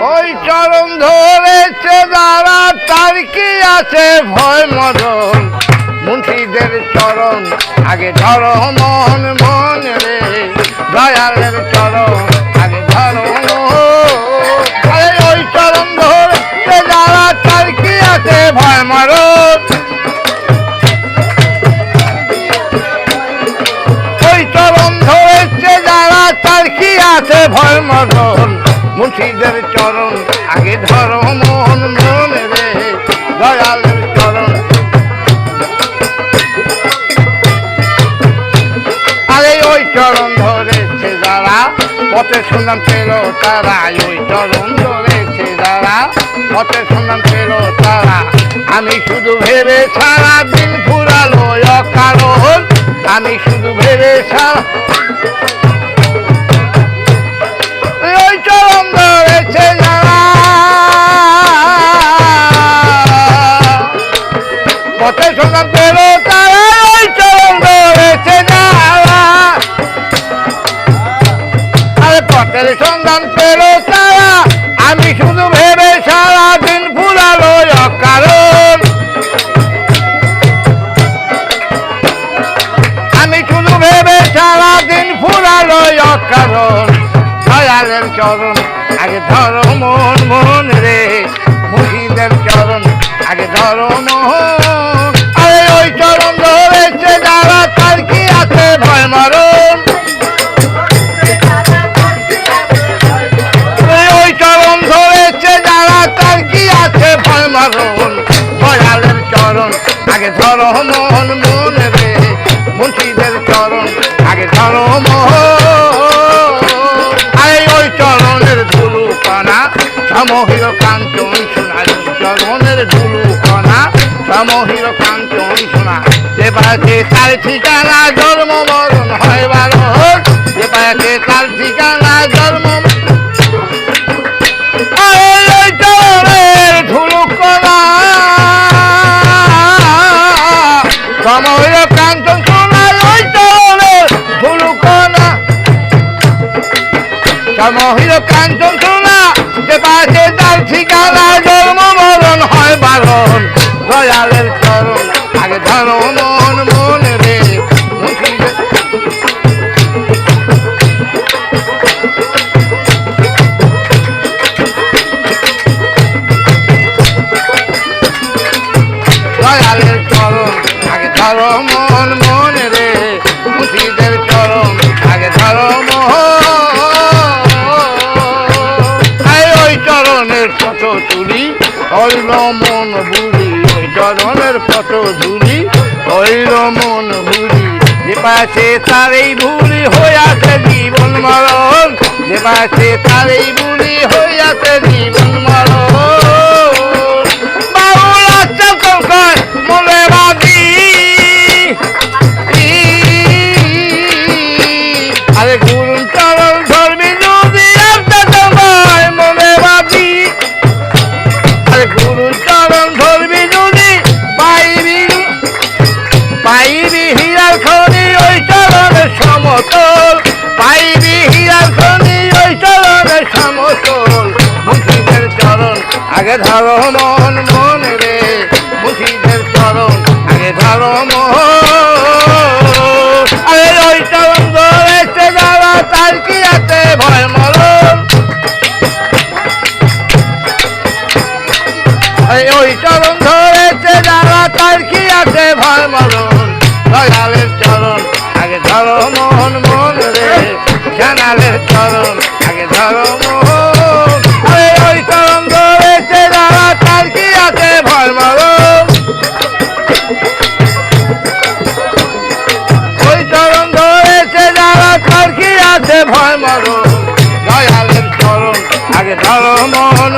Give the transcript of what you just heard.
ওই চরণ ধরেছে যারা তার কি আছে ভয় মরণ। মুন্সিদের চরণ আগে ধরো মন মন রে, দয়ালের চরণ আগে ধরো। আরে ওই চরণ ধরেছে যারা তার কি আছে ভয় মরণ। ওই চরণ ধরেছে যারা তার কি আছে ভয় মরণ। মুন্সিদের চরণ আগে ধরো মন মন রে, দয়ালের চরণ। আরে ওই চরণ ধরেছে যারা পথের সন্ধান পেল তারা, ওই চরণ ধরেছে যারা পথের সন্ধান পেল তারা। আমি শুধু ভেবে সারা দিন ফুরালো অকারণ, আমি শুধু ভেবে সারা। ওই চরণ ধরেছে যারা পথের সন্ধান পেল তারা, ওই চরণ ধরেছে যারা। আরে পথের সন্ধান পেল তারা, আমি শুধু ভেবে সারা দিন ফুরালো অকারণ। আমি শুধু ভেবে সারা দিন ফুরালো অকারণ। দয়ালের চরণ আগে ধরো মন মন রে, মুর্শিদের চরণ আগে ধরো মন। আরে ওই চরণ ধরেছে যারা তার কি আছে ভয় মরণ। ওই চরণ ধরেছে যারা তার কি আছে ভয় মরণ। দয়ালের চরণ আগে ধরো মন মন রে, মুর্শিদের চরণ আগে ধরো মন। চরণের ধুলু কণা সমহির কাঞ্চন সোনা, চরণের ধুলু কণা সমহির কাঞ্চন সোনা। যে পাশে তার ঠিকানা জন্ম মরণ হয় বারণ, যে পাশে তার ঠিকানা জন্ম। ওই চরণের ধুলু কণা সমহির কাঞ্চন সোনা, ওই চরণের ধুলু কণা সমহির কাঞ্চন সোনা। যে পাশে তার ঠিকানা জন্ম মরণ হয় বারণ। দয়ালের চরণ আগে ধরো মন মন রে, দয়ালের চরণ আগে ধরো মন মন রে, মুর্শিদের চরণ আগে ধরো মন। কত চুরি হইল মন বুড়ি, ওই চরণের কত চুরি হইল মন বুড়ি। যে পাশে তার এই বুড়ি হইয়াছে জীবন মরণ, যে পাশে তার এই বুড়ি হইয়াছে জীবন মরণ। বাউল আচ্ছা কয় মনে বাদি, আরে গুরুন চরণ ধর্মী যদি একটা তোমায় মনে বাদি। গুরু চরণ ধরবি যদি পাইবি পাইবি হীরার খনি, ওই চরণের সমতল পাইবি হীরার খনি, ওই চরণের সমতল। মুর্শিদের চরণ আগে ধরো মন মন রে, মুর্শিদের চরণ আগে ধরো মন। আরে ওই চরণ ধরেছে যারা তার কি আছে ভয় মরণ। ওই চরণ ধরেছে যারা তার কি আছে ভয় মরণ। দয়ালের চরণ আগে ধরো মন মন রে, জানালের চরণ আগে ধরো মন। ওই চরণ ধরেছে যারা তার কি আছে ভয় মরণ। ওই চরণ ধরেছে যারা তার কি আছে ভয় মরণ। দয়ালের চরণ আগে ধরো মন।